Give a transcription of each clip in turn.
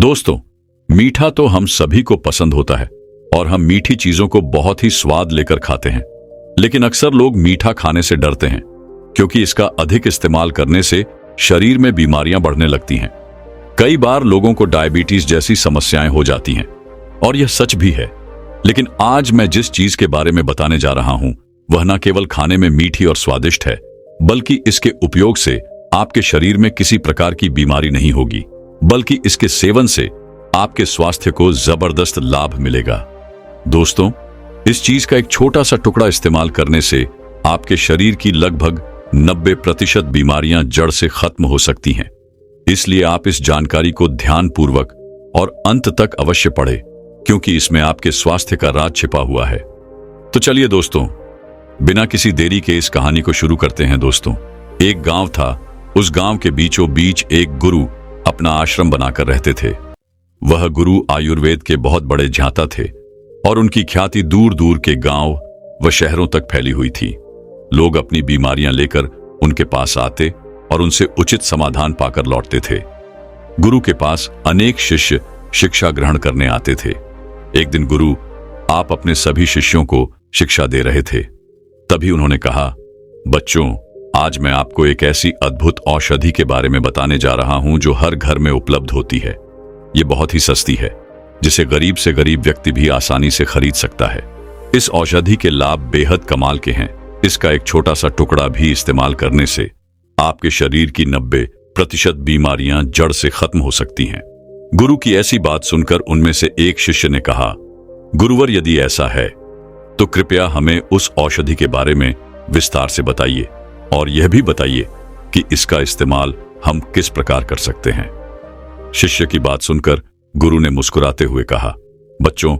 दोस्तों, मीठा तो हम सभी को पसंद होता है और हम मीठी चीजों को बहुत ही स्वाद लेकर खाते हैं। लेकिन अक्सर लोग मीठा खाने से डरते हैं क्योंकि इसका अधिक इस्तेमाल करने से शरीर में बीमारियां बढ़ने लगती हैं। कई बार लोगों को डायबिटीज जैसी समस्याएं हो जाती हैं और यह सच भी है। लेकिन आज मैं जिस चीज के बारे में बताने जा रहा हूं वह न केवल खाने में मीठी और स्वादिष्ट है, बल्कि इसके उपयोग से आपके शरीर में किसी प्रकार की बीमारी नहीं होगी, बल्कि इसके सेवन से आपके स्वास्थ्य को जबरदस्त लाभ मिलेगा। दोस्तों, इस चीज का एक छोटा सा टुकड़ा इस्तेमाल करने से आपके शरीर की लगभग 90% बीमारियां जड़ से खत्म हो सकती हैं। इसलिए आप इस जानकारी को ध्यानपूर्वक और अंत तक अवश्य पढ़ें, क्योंकि इसमें आपके स्वास्थ्य का राज छिपा हुआ है। तो चलिए दोस्तों, बिना किसी देरी के इस कहानी को शुरू करते हैं। दोस्तों, एक गांव था। उस गांव के बीचों बीच एक गुरु अपना आश्रम बनाकर रहते थे। वह गुरु आयुर्वेद के बहुत बड़े ज्ञाता थे और उनकी ख्याति दूर दूर के गांव व शहरों तक फैली हुई थी। लोग अपनी बीमारियां लेकर उनके पास आते और उनसे उचित समाधान पाकर लौटते थे। गुरु के पास अनेक शिष्य शिक्षा ग्रहण करने आते थे। एक दिन गुरु आप अपने सभी शिष्यों को शिक्षा दे रहे थे। तभी उन्होंने कहा, बच्चों, आज मैं आपको एक ऐसी अद्भुत औषधि के बारे में बताने जा रहा हूं जो हर घर में उपलब्ध होती है। ये बहुत ही सस्ती है, जिसे गरीब से गरीब व्यक्ति भी आसानी से खरीद सकता है। इस औषधि के लाभ बेहद कमाल के हैं। इसका एक छोटा सा टुकड़ा भी इस्तेमाल करने से आपके शरीर की 90% बीमारियां जड़ से खत्म हो सकती हैं। गुरु की ऐसी बात सुनकर उनमें से एक शिष्य ने कहा, गुरुवर, यदि ऐसा है तो कृपया हमें उस औषधि के बारे में विस्तार से बताइए और यह भी बताइए कि इसका इस्तेमाल हम किस प्रकार कर सकते हैं। शिष्य की बात सुनकर गुरु ने मुस्कुराते हुए कहा, बच्चों,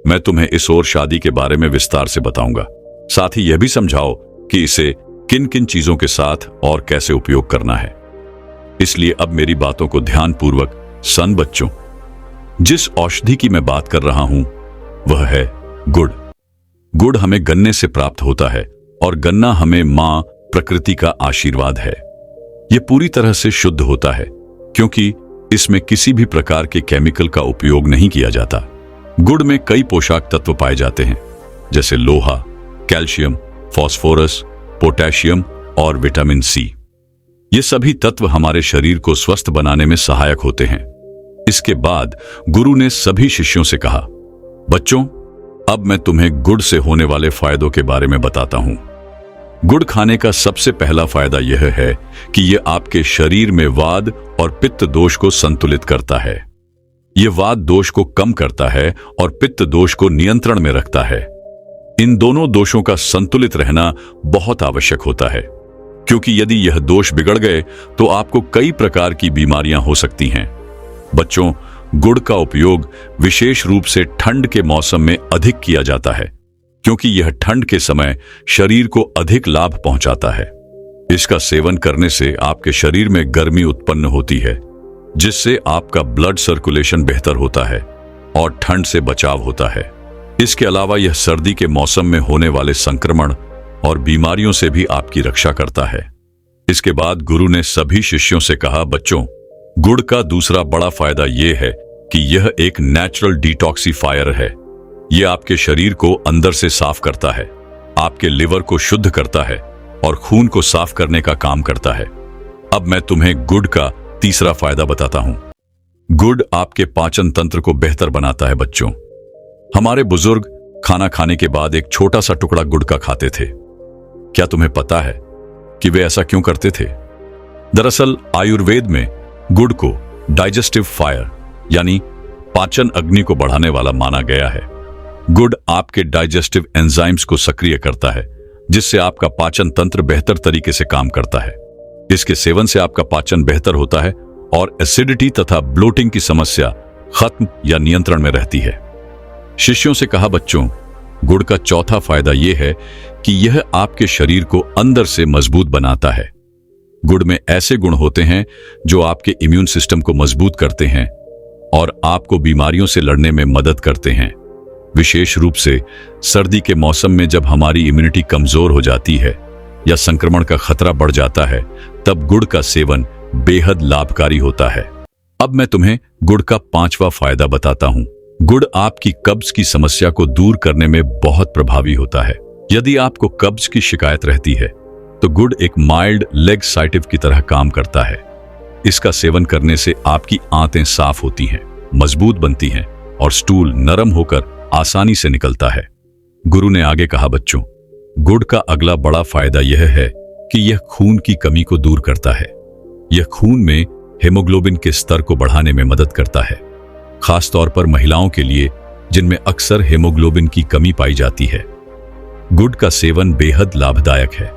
मैं तुम्हें इस और शादी के बारे में विस्तार से बताऊंगा। साथ ही यह भी समझाओ कि इसे किन किन चीजों के साथ और कैसे उपयोग करना है। इसलिए अब मेरी बातों को ध्यानपूर्वक सुन बच्चों। जिस औषधि की मैं बात कर रहा हूं वह है गुड़। गुड़ हमें गन्ने से प्राप्त होता है और गन्ना हमें मां प्रकृति का आशीर्वाद है। यह पूरी तरह से शुद्ध होता है क्योंकि इसमें किसी भी प्रकार के केमिकल का उपयोग नहीं किया जाता। गुड़ में कई पोषक तत्व पाए जाते हैं, जैसे लोहा, कैल्शियम, फास्फोरस, पोटेशियम और विटामिन सी। ये सभी तत्व हमारे शरीर को स्वस्थ बनाने में सहायक होते हैं। इसके बाद गुरु ने सभी शिष्यों से कहा, बच्चों, अब मैं तुम्हें गुड़ से होने वाले फायदों के बारे में बताता हूं। गुड़ खाने का सबसे पहला फायदा यह है कि यह आपके शरीर में वात और पित्त दोष को संतुलित करता है। यह वात दोष को कम करता है और पित्त दोष को नियंत्रण में रखता है। इन दोनों दोषों का संतुलित रहना बहुत आवश्यक होता है, क्योंकि यदि यह दोष बिगड़ गए तो आपको कई प्रकार की बीमारियां हो सकती हैं। बच्चों, गुड़ का उपयोग विशेष रूप से ठंड के मौसम में अधिक किया जाता है, क्योंकि यह ठंड के समय शरीर को अधिक लाभ पहुंचाता है। इसका सेवन करने से आपके शरीर में गर्मी उत्पन्न होती है, जिससे आपका ब्लड सर्कुलेशन बेहतर होता है और ठंड से बचाव होता है। इसके अलावा यह सर्दी के मौसम में होने वाले संक्रमण और बीमारियों से भी आपकी रक्षा करता है। इसके बाद गुरु ने सभी शिष्यों से कहा, बच्चों, गुड़ का दूसरा बड़ा फायदा यह है कि यह एक नेचुरल डिटॉक्सिफायर है। यह आपके शरीर को अंदर से साफ करता है, आपके लिवर को शुद्ध करता है और खून को साफ करने का काम करता है। अब मैं तुम्हें गुड़ का तीसरा फायदा बताता हूं। गुड़ आपके पाचन तंत्र को बेहतर बनाता है। बच्चों, हमारे बुजुर्ग खाना खाने के बाद एक छोटा सा टुकड़ा गुड़ का खाते थे। क्या तुम्हें पता है कि वे ऐसा क्यों करते थे? दरअसल आयुर्वेद में गुड़ को डाइजेस्टिव फायर यानी पाचन अग्नि को बढ़ाने वाला माना गया है। गुड़ आपके डाइजेस्टिव एंजाइम्स को सक्रिय करता है, जिससे आपका पाचन तंत्र बेहतर तरीके से काम करता है। इसके सेवन से आपका पाचन बेहतर होता है और एसिडिटी तथा ब्लोटिंग की समस्या खत्म या नियंत्रण में रहती है। शिष्यों से कहा, बच्चों, गुड़ का चौथा फायदा यह है कि यह आपके शरीर को अंदर से मजबूत बनाता है। गुड़ में ऐसे गुण होते हैं जो आपके इम्यून सिस्टम को मजबूत करते हैं और आपको बीमारियों से लड़ने में मदद करते हैं। विशेष रूप से सर्दी के मौसम में जब हमारी इम्यूनिटी कमजोर हो जाती है या संक्रमण का खतरा बढ़ जाता है, तब गुड़ का सेवन बेहद लाभकारी होता है। अब मैं तुम्हें गुड़ का 5वां फायदा बताता हूँ। गुड़ आपकी कब्ज की समस्या को दूर करने में बहुत प्रभावी होता है। यदि आपको कब्ज की शिकायत रहती है तो गुड़ एक माइल्ड लेक्सेटिव की तरह काम करता है। इसका सेवन करने से आपकी आंतें साफ होती हैं, मजबूत बनती हैं और स्टूल नरम होकर आसानी से निकलता है। गुरु ने आगे कहा, बच्चों, गुड़ का अगला बड़ा फायदा यह है कि यह खून की कमी को दूर करता है। यह खून में हेमोग्लोबिन के स्तर को बढ़ाने में मदद करता है, खास तौर पर महिलाओं के लिए जिनमें अक्सर हेमोग्लोबिन की कमी पाई जाती है। गुड़ का सेवन बेहद लाभदायक है।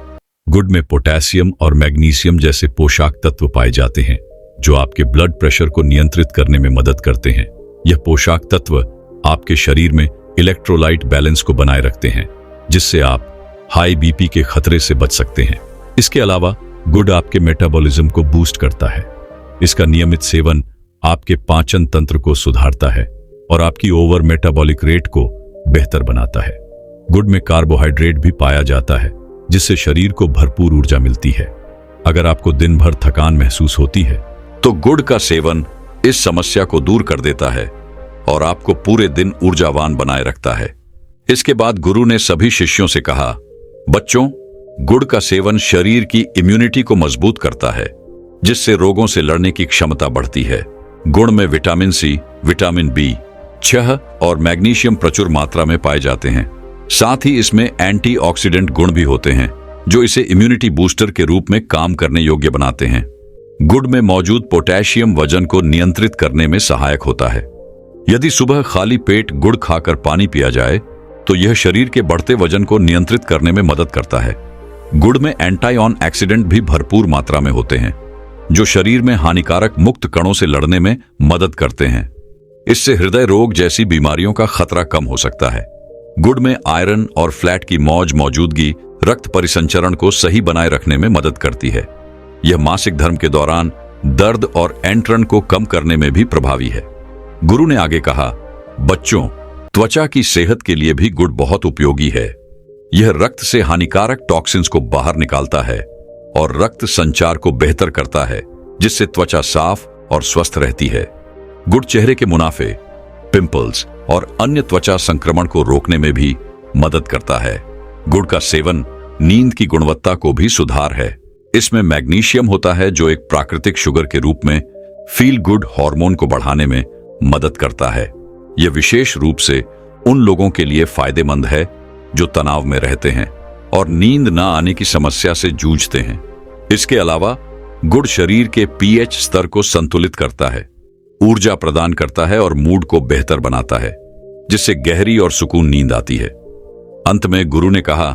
गुड़ में पोटेशियम और मैग्नीशियम जैसे पोषक तत्व पाए जाते हैं जो आपके ब्लड प्रेशर को नियंत्रित करने में मदद करते हैं। यह पोषक तत्व आपके शरीर में इलेक्ट्रोलाइट बैलेंस को बनाए रखते हैं, जिससे आप हाई बीपी के खतरे से बच सकते हैं। इसके अलावा गुड़ आपके मेटाबॉलिज्म को बूस्ट करता है। इसका नियमित सेवन आपके पाचन तंत्र को सुधारता है और आपकी ओवर मेटाबॉलिक रेट को बेहतर बनाता है। गुड़ में कार्बोहाइड्रेट भी पाया जाता है, जिससे शरीर को भरपूर ऊर्जा मिलती है। अगर आपको दिन भर थकान महसूस होती है तो गुड़ का सेवन इस समस्या को दूर कर देता है और आपको पूरे दिन ऊर्जावान बनाए रखता है। इसके बाद गुरु ने सभी शिष्यों से कहा, बच्चों, गुड़ का सेवन शरीर की इम्यूनिटी को मजबूत करता है, जिससे रोगों से लड़ने की क्षमता बढ़ती है। गुड़ में विटामिन सी, विटामिन B6 और मैग्नीशियम प्रचुर मात्रा में पाए जाते हैं। साथ ही इसमें एंटीऑक्सीडेंट गुण भी होते हैं जो इसे इम्यूनिटी बूस्टर के रूप में काम करने योग्य बनाते हैं। गुड़ में मौजूद पोटेशियम वजन को नियंत्रित करने में सहायक होता है। यदि सुबह खाली पेट गुड़ खाकर पानी पिया जाए तो यह शरीर के बढ़ते वजन को नियंत्रित करने में मदद करता है। गुड़ में एंटाइऑन ऑक्सीडेंट भी भरपूर मात्रा में होते हैं जो शरीर में हानिकारक मुक्त कणों से लड़ने में मदद करते हैं। इससे हृदय रोग जैसी बीमारियों का खतरा कम हो सकता है। गुड़ में आयरन और फ्लैट की मौजूदगी रक्त परिसंचरण को सही बनाए रखने में मदद करती है। यह मासिक धर्म के दौरान दर्द और एंट्रन को कम करने में भी प्रभावी है। गुरु ने आगे कहा, बच्चों, त्वचा की सेहत के लिए भी गुड़ बहुत उपयोगी है। यह रक्त से हानिकारक टॉक्सिन्स को बाहर निकालता है और रक्त संचार को बेहतर करता है, जिससे त्वचा साफ और स्वस्थ रहती है। गुड़ चेहरे के मुनाफे, पिंपल्स और अन्य त्वचा संक्रमण को रोकने में भी मदद करता है। गुड़ का सेवन नींद की गुणवत्ता को भी सुधार है। इसमें मैग्नीशियम होता है जो एक प्राकृतिक शुगर के रूप में फील गुड हार्मोन को बढ़ाने में मदद करता है। यह विशेष रूप से उन लोगों के लिए फायदेमंद है जो तनाव में रहते हैं और नींद न आने की समस्या से जूझते हैं। इसके अलावा गुड़ शरीर के पीएच स्तर को संतुलित करता है, ऊर्जा प्रदान करता है और मूड को बेहतर बनाता है, जिससे गहरी और सुकून नींद आती है। अंत में गुरु ने कहा,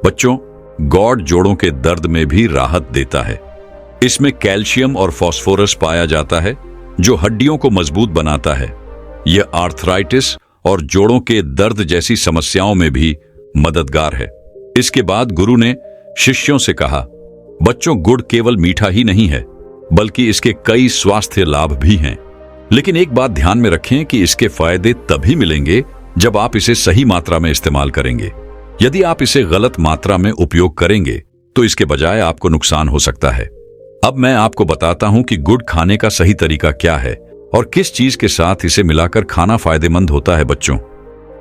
बच्चों, गुड़ जोड़ों के दर्द में भी राहत देता है। इसमें कैल्शियम और फास्फोरस पाया जाता है जो हड्डियों को मजबूत बनाता है। यह आर्थराइटिस और जोड़ों के दर्द जैसी समस्याओं में भी मददगार है। इसके बाद गुरु ने शिष्यों से कहा, बच्चों, गुड़ केवल मीठा ही नहीं है बल्कि इसके कई स्वास्थ्य लाभ भी हैं। लेकिन एक बात ध्यान में रखें कि इसके फायदे तभी मिलेंगे जब आप इसे सही मात्रा में इस्तेमाल करेंगे। यदि आप इसे गलत मात्रा में उपयोग करेंगे तो इसके बजाय आपको नुकसान हो सकता है। अब मैं आपको बताता हूं कि गुड़ खाने का सही तरीका क्या है और किस चीज के साथ इसे मिलाकर खाना फायदेमंद होता है। बच्चों,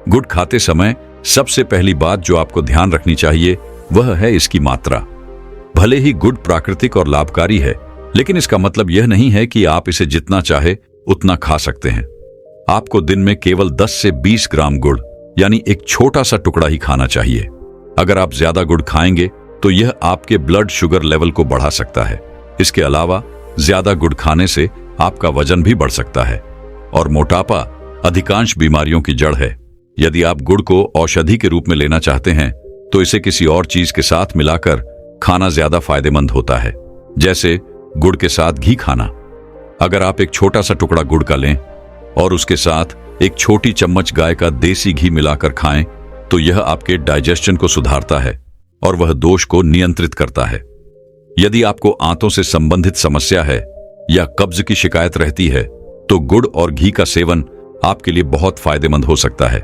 गुड़ खाते समय सबसे पहली बात जो आपको ध्यान रखनी चाहिए वह है इसकी मात्रा। भले ही गुड़ प्राकृतिक और लाभकारी है, लेकिन इसका मतलब यह नहीं है कि आप इसे जितना चाहे उतना खा सकते हैं। आपको दिन में केवल 10 से 20 ग्राम गुड़ यानी एक छोटा सा टुकड़ा ही खाना चाहिए। अगर आप ज्यादा गुड़ खाएंगे तो यह आपके ब्लड शुगर लेवल को बढ़ा सकता है। इसके अलावा ज्यादा गुड़ खाने से आपका वजन भी बढ़ सकता है और मोटापा अधिकांश बीमारियों की जड़ है। यदि आप गुड़ को औषधि के रूप में लेना चाहते हैं तो इसे किसी और चीज के साथ मिलाकर खाना ज्यादा फायदेमंद होता है, जैसे गुड़ के साथ घी खाना। अगर आप एक छोटा सा टुकड़ा गुड़ का लें और उसके साथ एक छोटी चम्मच गाय का देसी घी मिलाकर खाएं तो यह आपके डाइजेशन को सुधारता है और वह दोष को नियंत्रित करता है। यदि आपको आंतों से संबंधित समस्या है या कब्ज की शिकायत रहती है तो गुड़ और घी का सेवन आपके लिए बहुत फायदेमंद हो सकता है।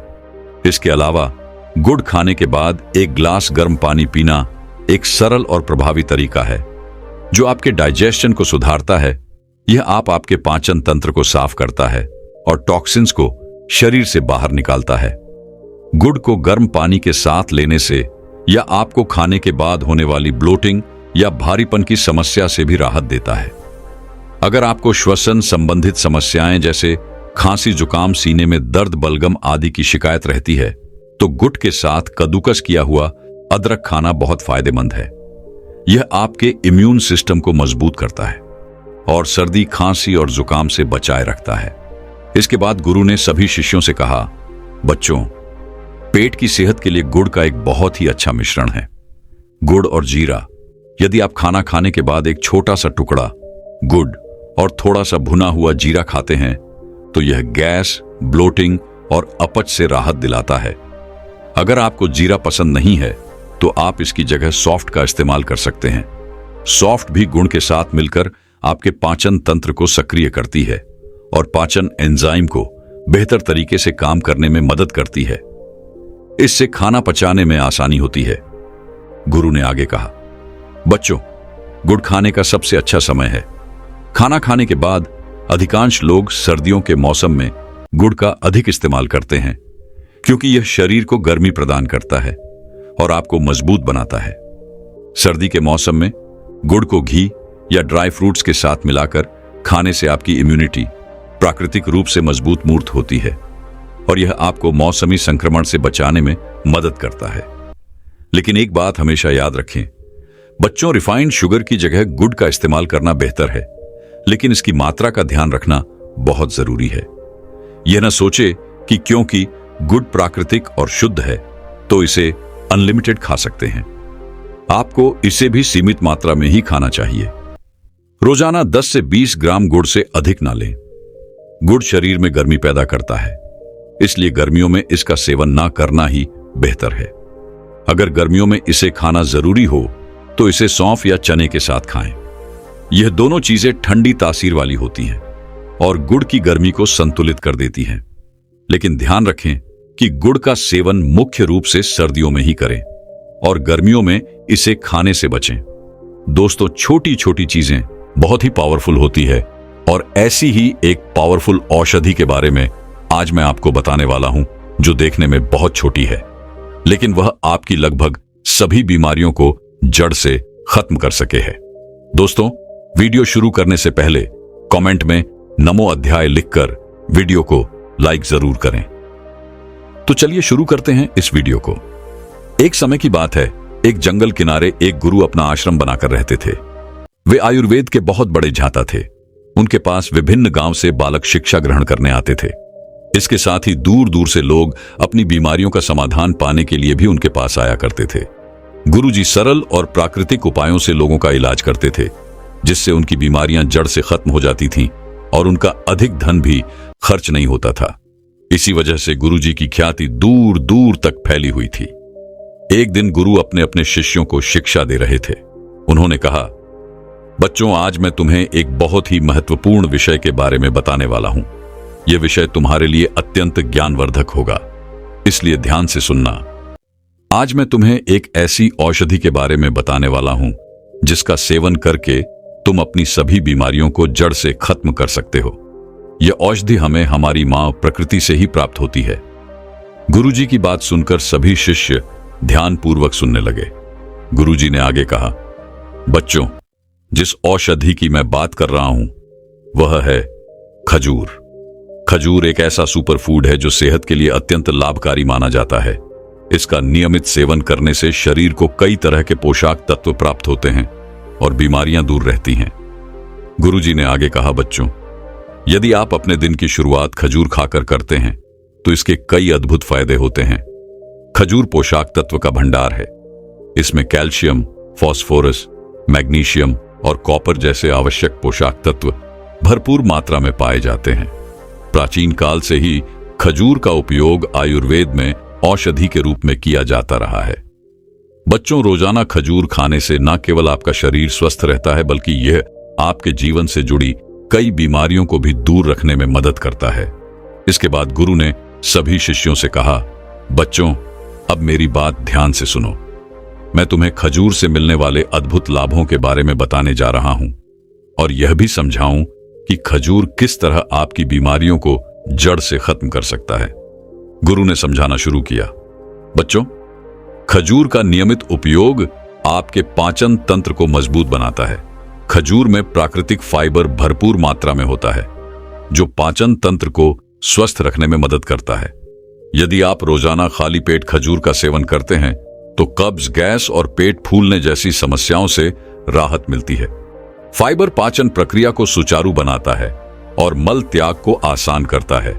इसके अलावा गुड़ खाने के बाद एक ग्लास गर्म पानी पीना एक सरल और प्रभावी तरीका है जो आपके डाइजेशन को सुधारता है यह आपके पाचन तंत्र को साफ करता है और टॉक्सिन्स को शरीर से बाहर निकालता है। गुड़ को गर्म पानी के साथ लेने से या आपको खाने के बाद होने वाली ब्लोटिंग या भारीपन की समस्या से भी राहत देता है। अगर आपको श्वसन संबंधित समस्याएं जैसे खांसी, जुकाम, सीने में दर्द, बलगम आदि की शिकायत रहती है तो गुड़ के साथ कद्दूकस किया हुआ अदरक खाना बहुत फायदेमंद है। यह आपके इम्यून सिस्टम को मजबूत करता है और सर्दी, खांसी और जुकाम से बचाए रखता है। इसके बाद गुरु ने सभी शिष्यों से कहा, बच्चों, पेट की सेहत के लिए गुड़ का एक बहुत ही अच्छा मिश्रण है। गुड़ और जीरा। यदि आप खाना खाने के बाद एक छोटा सा टुकड़ा गुड़ और थोड़ा सा भुना हुआ जीरा खाते हैं तो यह गैस, ब्लोटिंग और अपच से राहत दिलाता है। अगर आपको जीरा पसंद नहीं है तो आप इसकी जगह सॉफ्ट का इस्तेमाल कर सकते हैं। सॉफ्ट भी गुड़ के साथ मिलकर आपके पाचन तंत्र को सक्रिय करती है और पाचन एंजाइम को बेहतर तरीके से काम करने में मदद करती है। इससे खाना पचाने में आसानी होती है। गुरु ने आगे कहा, बच्चों, गुड़ खाने का सबसे अच्छा समय है खाना खाने के बाद। अधिकांश लोग सर्दियों के मौसम में गुड़ का अधिक इस्तेमाल करते हैं क्योंकि यह शरीर को गर्मी प्रदान करता है और आपको मजबूत बनाता है। सर्दी के मौसम में गुड़ को घी या ड्राई फ्रूट्स के साथ मिलाकर खाने से आपकी इम्यूनिटी प्राकृतिक रूप से मजबूत मूर्त होती है और यह आपको मौसमी संक्रमण से बचाने में मदद करता है। लेकिन एक बात हमेशा याद रखें, बच्चों, रिफाइंड शुगर की जगह गुड़ का इस्तेमाल करना बेहतर है, लेकिन इसकी मात्रा का ध्यान रखना बहुत जरूरी है। यह न सोचे कि क्योंकि गुड़ प्राकृतिक और शुद्ध है तो इसे अनलिमिटेड खा सकते हैं। आपको इसे भी सीमित मात्रा में ही खाना चाहिए। रोजाना 10 से 20 ग्राम गुड़ से अधिक ना लें। गुड़ शरीर में गर्मी पैदा करता है, इसलिए गर्मियों में इसका सेवन ना करना ही बेहतर है। अगर गर्मियों में इसे खाना जरूरी हो तो इसे सौंफ या चने के साथ खाएं। यह दोनों चीजें ठंडी तासीर वाली होती हैं और गुड़ की गर्मी को संतुलित कर देती हैं। लेकिन ध्यान रखें कि गुड़ का सेवन मुख्य रूप से सर्दियों में ही करें और गर्मियों में इसे खाने से बचें। दोस्तों, छोटी छोटी चीजें बहुत ही पावरफुल होती है और ऐसी ही एक पावरफुल औषधि के बारे में आज मैं आपको बताने वाला हूं जो देखने में बहुत छोटी है, लेकिन वह आपकी लगभग सभी बीमारियों को जड़ से खत्म कर सके है। दोस्तों, वीडियो शुरू करने से पहले कमेंट में नमो अध्याय लिखकर वीडियो को लाइक जरूर करें। तो चलिए शुरू करते हैं इस वीडियो को। एक समय की बात है, एक जंगल किनारे एक गुरु अपना आश्रम बनाकर रहते थे। वे आयुर्वेद के बहुत बड़े झाता थे। उनके पास विभिन्न गांव से बालक शिक्षा ग्रहण करने आते थे। इसके साथ ही दूर दूर से लोग अपनी बीमारियों का समाधान पाने के लिए भी उनके पास आया करते थे। गुरुजी सरल और प्राकृतिक उपायों से लोगों का इलाज करते थे, जिससे उनकी बीमारियां जड़ से खत्म हो जाती थीं और उनका अधिक धन भी खर्च नहीं होता था। इसी वजह से गुरुजी की ख्याति दूर दूर तक फैली हुई थी। एक दिन गुरु अपने अपने शिष्यों को शिक्षा दे रहे थे। उन्होंने कहा, बच्चों, आज मैं तुम्हें एक बहुत ही महत्वपूर्ण विषय के बारे में बताने वाला हूं। यह विषय तुम्हारे लिए अत्यंत ज्ञानवर्धक होगा, इसलिए ध्यान से सुनना। आज मैं तुम्हें एक ऐसी औषधि के बारे में बताने वाला हूं जिसका सेवन करके तुम अपनी सभी बीमारियों को जड़ से खत्म कर सकते हो। यह औषधि हमें हमारी मां प्रकृति से ही प्राप्त होती है। गुरुजी की बात सुनकर सभी शिष्य ध्यानपूर्वक सुनने लगे। गुरुजी ने आगे कहा, बच्चों, जिस औषधि की मैं बात कर रहा हूं वह है खजूर। खजूर एक ऐसा सुपर फूड है जो सेहत के लिए अत्यंत लाभकारी माना जाता है। इसका नियमित सेवन करने से शरीर को कई तरह के पोषक तत्व प्राप्त होते हैं और बीमारियां दूर रहती हैं। गुरुजी ने आगे कहा, बच्चों, यदि आप अपने दिन की शुरुआत खजूर खाकर करते हैं तो इसके कई अद्भुत फायदे होते हैं। खजूर पोषक तत्व का भंडार है। इसमें कैल्शियम, फास्फोरस, मैग्नीशियम और कॉपर जैसे आवश्यक पोषक तत्व भरपूर मात्रा में पाए जाते हैं। प्राचीन काल से ही खजूर का उपयोग आयुर्वेद में औषधि के रूप में किया जाता रहा है। बच्चों, रोजाना खजूर खाने से न केवल आपका शरीर स्वस्थ रहता है बल्कि यह आपके जीवन से जुड़ी कई बीमारियों को भी दूर रखने में मदद करता है। इसके बाद गुरु ने सभी शिष्यों से कहा, बच्चों, अब मेरी बात ध्यान से सुनो। मैं तुम्हें खजूर से मिलने वाले अद्भुत लाभों के बारे में बताने जा रहा हूं और यह भी समझाऊं कि खजूर किस तरह आपकी बीमारियों को जड़ से खत्म कर सकता है। गुरु ने समझाना शुरू किया, बच्चों, खजूर का नियमित उपयोग आपके पाचन तंत्र को मजबूत बनाता है। खजूर में प्राकृतिक फाइबर भरपूर मात्रा में होता है, जो पाचन तंत्र को स्वस्थ रखने में मदद करता है। यदि आप रोजाना खाली पेट खजूर का सेवन करते हैं तो कब्ज, गैस और पेट फूलने जैसी समस्याओं से राहत मिलती है। फाइबर पाचन प्रक्रिया को सुचारू बनाता है और मल त्याग को आसान करता है।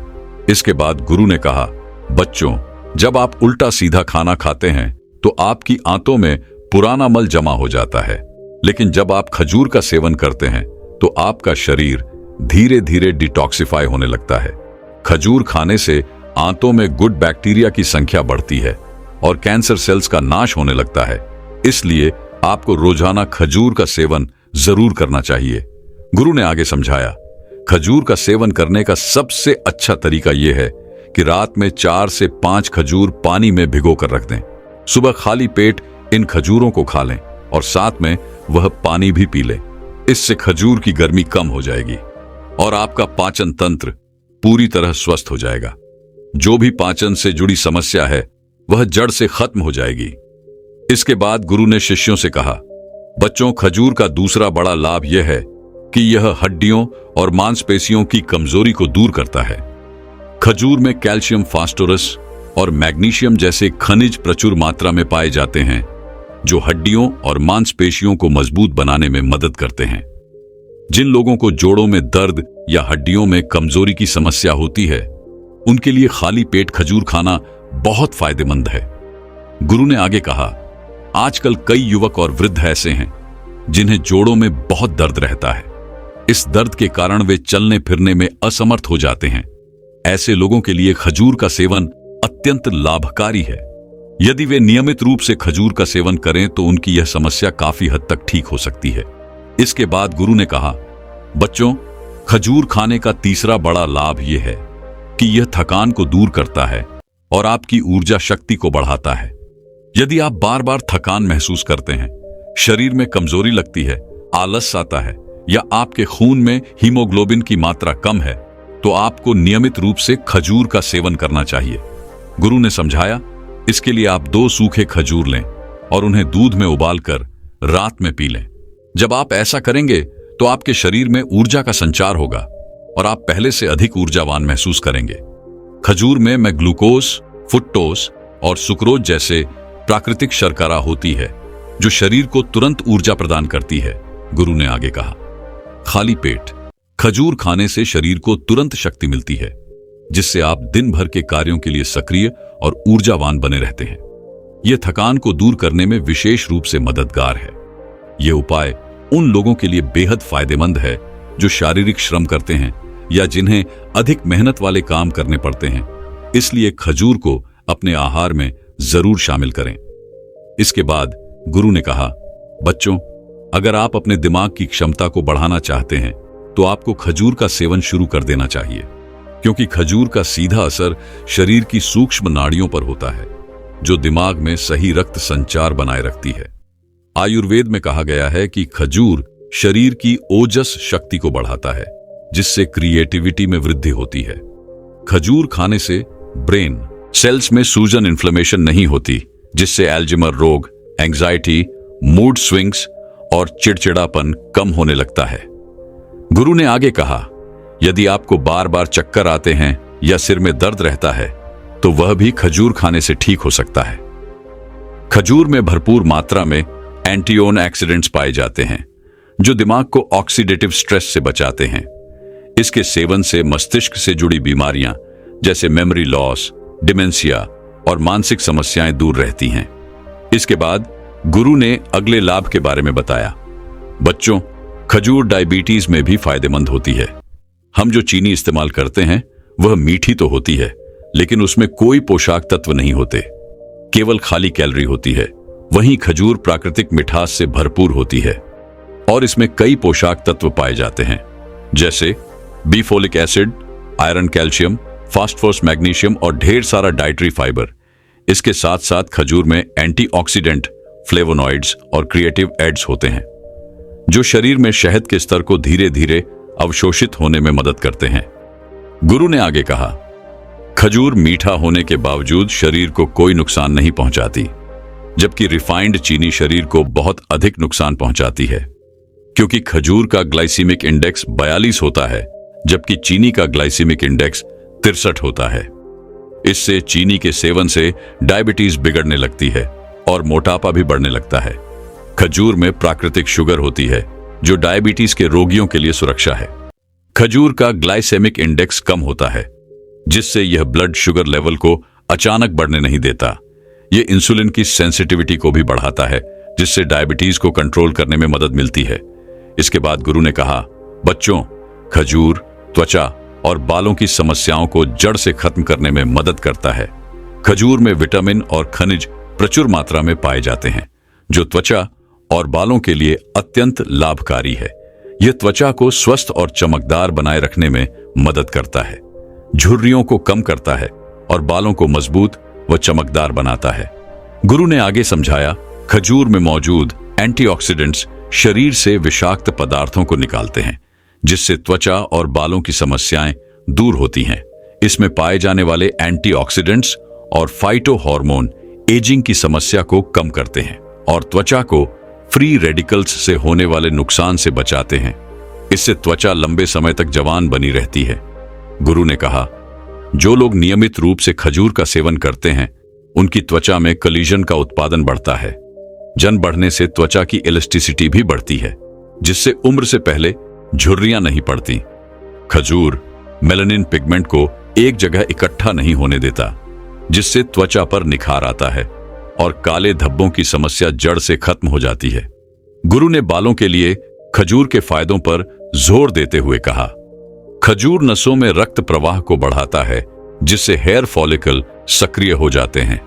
इसके बाद गुरु ने कहा, बच्चों, जब आप उल्टा सीधा खाना खाते हैं तो आपकी आंतों में पुराना मल जमा हो जाता है, लेकिन जब आप खजूर का सेवन करते हैं तो आपका शरीर धीरे धीरे डिटॉक्सिफाई होने लगता है। खजूर खाने से आंतों में गुड बैक्टीरिया की संख्या बढ़ती है और कैंसर सेल्स का नाश होने लगता है। इसलिए आपको रोजाना खजूर का सेवन जरूर करना चाहिए। गुरु ने आगे समझाया, खजूर का सेवन करने का सबसे अच्छा तरीका यह है कि रात में 4 से 5 खजूर पानी में भिगो कर रख दें। सुबह खाली पेट इन खजूरों को खा लें और साथ में वह पानी भी पी लें। इससे खजूर की गर्मी कम हो जाएगी और आपका पाचन तंत्र पूरी तरह स्वस्थ हो जाएगा। जो भी पाचन से जुड़ी समस्या है वह जड़ से खत्म हो जाएगी। इसके बाद गुरु ने शिष्यों से कहा, बच्चों, खजूर का दूसरा बड़ा लाभ यह है कि यह हड्डियों और मांसपेशियों की कमजोरी को दूर करता है। खजूर में कैल्शियम, फास्फोरस और मैग्नीशियम जैसे खनिज प्रचुर मात्रा में पाए जाते हैं, जो हड्डियों और मांसपेशियों को मजबूत बनाने में मदद करते हैं। जिन लोगों को जोड़ों में दर्द या हड्डियों में कमजोरी की समस्या होती है, उनके लिए खाली पेट खजूर खाना बहुत फायदेमंद है। गुरु ने आगे कहा, आजकल कई युवक और वृद्ध ऐसे हैं जिन्हें जोड़ों में बहुत दर्द रहता है। इस दर्द के कारण वे चलने फिरने में असमर्थ हो जाते हैं। ऐसे लोगों के लिए खजूर का सेवन अत्यंत लाभकारी है। यदि वे नियमित रूप से खजूर का सेवन करें तो उनकी यह समस्या काफी हद तक ठीक हो सकती है। इसके बाद गुरु ने कहा, बच्चों, खजूर खाने का तीसरा बड़ा लाभ यह है कि यह थकान को दूर करता है और आपकी ऊर्जा शक्ति को बढ़ाता है। यदि आप बार बार थकान महसूस करते हैं, शरीर में कमजोरी लगती है, आलस आता है या आपके खून में हीमोग्लोबिन की मात्रा कम है, तो आपको नियमित रूप से खजूर का सेवन करना चाहिए। गुरु ने समझाया, इसके लिए आप 2 सूखे खजूर लें और उन्हें दूध में उबालकर रात में पी लें। जब आप ऐसा करेंगे तो आपके शरीर में ऊर्जा का संचार होगा और आप पहले से अधिक ऊर्जावान महसूस करेंगे। खजूर में ग्लूकोज, फ्रुक्टोज और सुक्रोज जैसे प्राकृतिक शर्करा होती है, जो शरीर को तुरंत ऊर्जा प्रदान करती है। गुरु ने आगे कहा, खाली पेट खजूर खाने से शरीर को तुरंत शक्ति मिलती है, जिससे आप दिन भर के कार्यों के लिए सक्रिय और ऊर्जावान बने रहते हैं। यह थकान को दूर करने में विशेष रूप से मददगार है। यह उपाय उन लोगों के लिए बेहद फायदेमंद है जो शारीरिक श्रम करते हैं या जिन्हें अधिक मेहनत वाले काम करने पड़ते हैं। इसलिए खजूर को अपने आहार में जरूर शामिल करें। इसके बाद गुरु ने कहा, बच्चों, अगर आप अपने दिमाग की क्षमता को बढ़ाना चाहते हैं तो आपको खजूर का सेवन शुरू कर देना चाहिए, क्योंकि खजूर का सीधा असर शरीर की सूक्ष्म नाड़ियों पर होता है, जो दिमाग में सही रक्त संचार बनाए रखती है। आयुर्वेद में कहा गया है कि खजूर शरीर की ओजस शक्ति को बढ़ाता है, जिससे क्रिएटिविटी में वृद्धि होती है। खजूर खाने से ब्रेन सेल्स में सूजन, इन्फ्लेमेशन नहीं होती, जिससे एल्जाइमर रोग, एंजाइटी, मूड स्विंग्स और चिड़चिड़ापन कम होने लगता है। गुरु ने आगे कहा, यदि आपको बार बार चक्कर आते हैं या सिर में दर्द रहता है तो वह भी खजूर खाने से ठीक हो सकता है। खजूर में भरपूर मात्रा में एंटीऑक्सीडेंट्स पाए जाते हैं, जो दिमाग को ऑक्सीडेटिव स्ट्रेस से बचाते हैं। इसके सेवन से मस्तिष्क से जुड़ी बीमारियां जैसे मेमोरी लॉस, डिमेंशिया और मानसिक समस्याएं दूर रहती हैं। इसके बाद गुरु ने अगले लाभ के बारे में बताया। बच्चों, खजूर डायबिटीज में भी फायदेमंद होती है। हम जो चीनी इस्तेमाल करते हैं वह मीठी तो होती है, लेकिन उसमें कोई पोषक तत्व नहीं होते, केवल खाली कैलोरी होती है। वहीं खजूर प्राकृतिक मिठास से भरपूर होती है और इसमें कई पोषक तत्व पाए जाते हैं, जैसे B folic acid, iron, calcium, phosphorus, magnesium और ढेर सारा डाइटरी फाइबर। इसके साथ साथ खजूर में एंटीऑक्सीडेंट, फ्लेवोनॉइड्स और क्रिएटिव एड्स होते हैं, जो शरीर में शहद के स्तर को धीरे धीरे अवशोषित होने में मदद करते हैं। गुरु ने आगे कहा, खजूर मीठा होने के बावजूद शरीर को कोई नुकसान नहीं पहुंचाती, जबकि रिफाइंड चीनी शरीर को बहुत अधिक नुकसान पहुंचाती है, क्योंकि खजूर का ग्लाइसीमिक इंडेक्स 42 होता है, जबकि चीनी का ग्लाइसीमिक इंडेक्स 63 होता है। इससे चीनी के सेवन से डायबिटीज बिगड़ने लगती है और मोटापा भी बढ़ने लगता है। खजूर में प्राकृतिक शुगर होती है, जो डायबिटीज के रोगियों के लिए सुरक्षा है। खजूर का ग्लाइसेमिक इंडेक्स कम होता है, जिससे यह ब्लड शुगर लेवल को अचानक बढ़ने नहीं देता। यह इंसुलिन की सेंसिटिविटी को भी बढ़ाता है, जिससे डायबिटीज को कंट्रोल करने में मदद मिलती है। इसके बाद गुरु ने कहा, बच्चों, खजूर त्वचा और बालों की समस्याओं को जड़ से खत्म करने में मदद करता है। खजूर में विटामिन और खनिज प्रचुर मात्रा में पाए जाते हैं, जो त्वचा और बालों के लिए अत्यंत लाभकारी है। यह त्वचा को स्वस्थ और चमकदार बनाए रखने में मदद करता है, झुर्रियों को कम करता है और बालों को मजबूत व चमकदार बनाता है। गुरु ने आगे समझाया, खजूर में मौजूद एंटीऑक्सीडेंट्स शरीर से विषाक्त पदार्थों को निकालते हैं, जिससे त्वचा और बालों की समस्याएं दूर होती हैं। इसमें पाए जाने वाले एंटीऑक्सीडेंट्स और फाइटो हार्मोन एजिंग की समस्या को कम करते हैं और त्वचा को फ्री रेडिकल्स से होने वाले नुकसान से बचाते हैं। इससे त्वचा लंबे समय तक जवान बनी रहती है। गुरु ने कहा, जो लोग नियमित रूप से खजूर का सेवन करते हैं, उनकी त्वचा में कोलेजन का उत्पादन बढ़ता है। जन बढ़ने से त्वचा की इलास्टिसिटी भी बढ़ती है, जिससे उम्र से पहले झुर्रियां नहीं पड़ती। खजूर मेलानिन पिगमेंट को एक जगह इकट्ठा नहीं होने देता, जिससे त्वचा पर निखार आता है और काले धब्बों की समस्या जड़ से खत्म हो जाती है। गुरु ने बालों के लिए खजूर के फायदों पर जोर देते हुए कहा, खजूर नसों में रक्त प्रवाह को बढ़ाता है, जिससे हेयर फॉलिकल सक्रिय हो जाते हैं।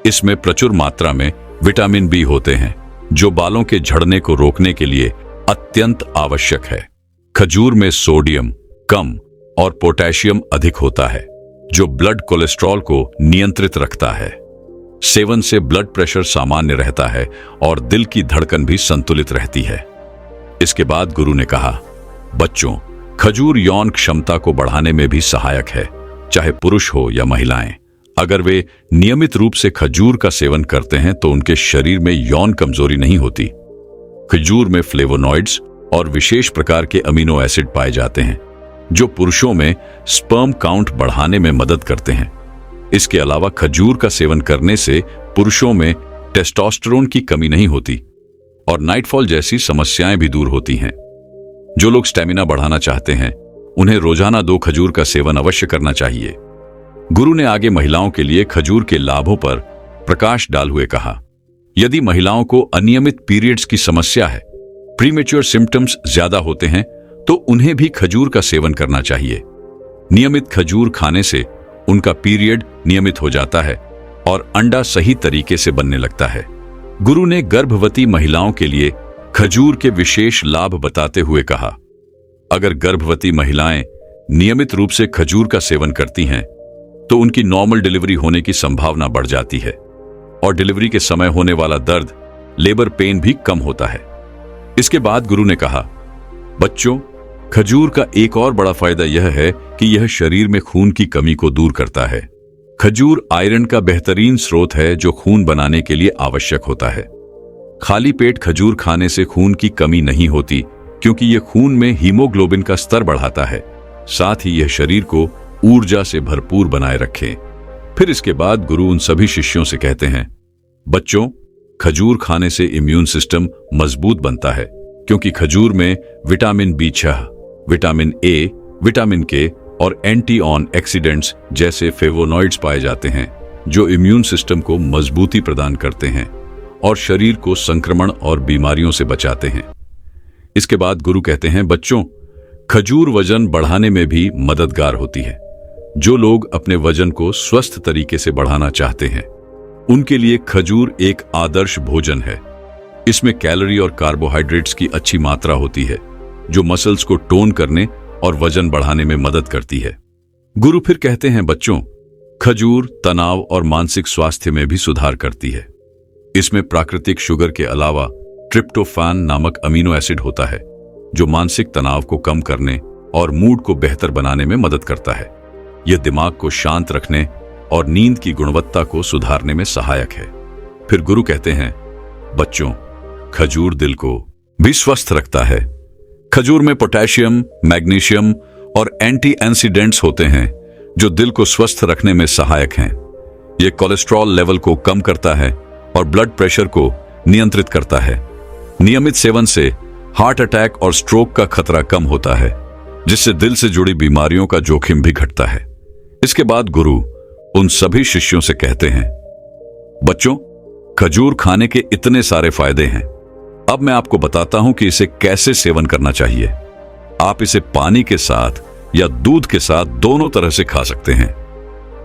इसमें प्रचुर मात्रा में विटामिन बी होते हैं, जो बालों के झड़ने को रोकने के लिए अत्यंत आवश्यक है। खजूर में सोडियम कम और पोटेशियम अधिक होता है, जो ब्लड कोलेस्ट्रॉल को नियंत्रित रखता है। सेवन से ब्लड प्रेशर सामान्य रहता है और दिल की धड़कन भी संतुलित रहती है। इसके बाद गुरु ने कहा, बच्चों, खजूर यौन क्षमता को बढ़ाने में भी सहायक है, चाहे पुरुष हो या महिलाएं। अगर वे नियमित रूप से खजूर का सेवन करते हैं तो उनके शरीर में यौन कमजोरी नहीं होती। खजूर में फ्लेवोनॉइड्स और विशेष प्रकार के अमीनो एसिड पाए जाते हैं, जो पुरुषों में स्पर्म काउंट बढ़ाने में मदद करते हैं। इसके अलावा खजूर का सेवन करने से पुरुषों में टेस्टोस्टेरोन की कमी नहीं होती और नाइटफॉल जैसी समस्याएं भी दूर होती हैं। जो लोग स्टेमिना बढ़ाना चाहते हैं, उन्हें रोजाना 2 खजूर का सेवन अवश्य करना चाहिए। गुरु ने आगे महिलाओं के लिए खजूर के लाभों पर प्रकाश डाल हुए कहा, यदि महिलाओं को अनियमित पीरियड्स की समस्या है, प्रीमेच्योर सिम्टम्स ज्यादा होते हैं, तो उन्हें भी खजूर का सेवन करना चाहिए। नियमित खजूर खाने से उनका पीरियड नियमित हो जाता है और अंडा सही तरीके से बनने लगता है। गुरु ने गर्भवती महिलाओं के लिए खजूर के विशेष लाभ बताते हुए कहा, अगर गर्भवती महिलाएं नियमित रूप से खजूर का सेवन करती हैं, तो उनकी नॉर्मल डिलीवरी होने की संभावना बढ़ जाती है और डिलीवरी के समय होने वाला दर्द, लेबर पेन भी कम होता है। इसके बाद गुरु ने कहा, बच्चों, खजूर का एक और बड़ा फायदा यह है कि यह शरीर में खून की कमी को दूर करता है। खजूर आयरन का बेहतरीन स्रोत है, जो खून बनाने के लिए आवश्यक होता है। खाली पेट खजूर खाने से खून की कमी नहीं होती, क्योंकि यह खून में हीमोग्लोबिन का स्तर बढ़ाता है। साथ ही यह शरीर को ऊर्जा से भरपूर बनाए रखे। फिर इसके बाद गुरु उन सभी शिष्यों से कहते हैं, बच्चों, खजूर खाने से इम्यून सिस्टम मजबूत बनता है, क्योंकि खजूर में vitamin B6, vitamin A, vitamin के और एंटी-ऑक्सीडेंट्स जैसे फ्लेवोनॉइड्स पाए जाते हैं, जो इम्यून सिस्टम को मजबूती प्रदान करते हैं और शरीर को संक्रमण और बीमारियों से बचाते हैं। इसके बाद गुरु कहते हैं, बच्चों, खजूर वजन बढ़ाने में भी मददगार होती है। जो लोग अपने वजन को स्वस्थ तरीके से बढ़ाना चाहते हैं, उनके लिए खजूर एक आदर्श भोजन है। इसमें कैलोरी और कार्बोहाइड्रेट्स की अच्छी मात्रा होती है, जो मसल्स को टोन करने और वजन बढ़ाने में मदद करती है। गुरु फिर कहते हैं, बच्चों, खजूर तनाव और मानसिक स्वास्थ्य में भी सुधार करती है। इसमें प्राकृतिक शुगर के अलावा ट्रिप्टोफैन नामक अमीनो एसिड होता है, जो मानसिक तनाव को कम करने और मूड को बेहतर बनाने में मदद करता है। यह दिमाग को शांत रखने और नींद की गुणवत्ता को सुधारने में सहायक है। फिर गुरु कहते हैं, बच्चों, खजूर दिल को भी स्वस्थ रखता है। खजूर में पोटेशियम, मैग्नीशियम और एंटी ऑक्सीडेंट्स होते हैं जो दिल को स्वस्थ रखने में सहायक हैं। यह कोलेस्ट्रॉल लेवल को कम करता है और ब्लड प्रेशर को नियंत्रित करता है। नियमित सेवन से हार्ट अटैक और स्ट्रोक का खतरा कम होता है, जिससे दिल से जुड़ी बीमारियों का जोखिम भी घटता है। इसके बाद गुरु उन सभी शिष्यों से कहते हैं, बच्चों, खजूर खाने के इतने सारे फायदे हैं। अब मैं आपको बताता हूं कि इसे कैसे सेवन करना चाहिए। आप इसे पानी के साथ या दूध के साथ दोनों तरह से खा सकते हैं।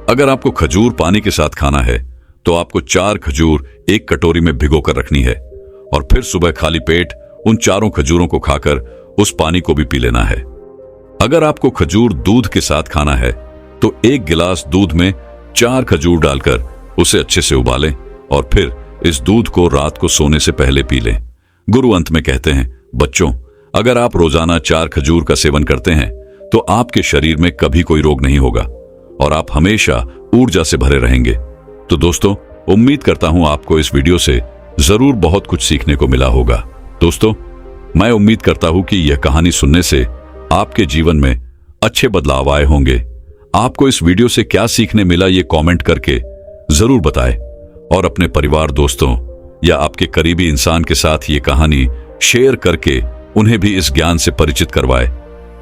अगर आपको खजूर पानी के साथ खाना है तो आपको 4 खजूर एक कटोरी में भिगोकर रखनी है और फिर सुबह खाली पेट उन 4 खजूरों को खाकर उस पानी को भी पी लेना है। अगर आपको खजूर दूध के साथ खाना है तो 1 गिलास दूध में 4 खजूर डालकर उसे अच्छे से उबालें और फिर इस दूध को रात को सोने से पहले पी लें। गुरु अंत में कहते हैं, बच्चों, अगर आप रोजाना 4 खजूर का सेवन करते हैं तो आपके शरीर में कभी कोई रोग नहीं होगा और आप हमेशा ऊर्जा से भरे रहेंगे। तो दोस्तों, उम्मीद करता हूं आपको इस वीडियो से जरूर बहुत कुछ सीखने को मिला होगा। दोस्तों, मैं उम्मीद करता हूं कि यह कहानी सुनने से आपके जीवन में अच्छे बदलाव आए होंगे। आपको इस वीडियो से क्या सीखने मिला ये कमेंट करके जरूर बताएं और अपने परिवार, दोस्तों या आपके करीबी इंसान के साथ ये कहानी शेयर करके उन्हें भी इस ज्ञान से परिचित करवाएं।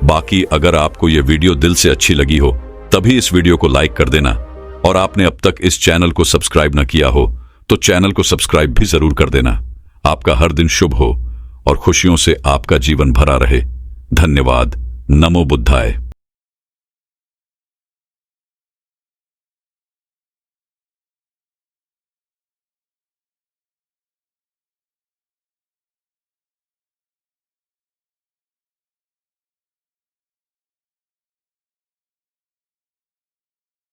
बाकी अगर आपको ये वीडियो दिल से अच्छी लगी हो तभी इस वीडियो को लाइक कर देना और आपने अब तक इस चैनल को सब्सक्राइब न किया हो तो चैनल को सब्सक्राइब भी जरूर कर देना। आपका हर दिन शुभ हो और खुशियों से आपका जीवन भरा रहे। धन्यवाद। नमो बुद्धाय।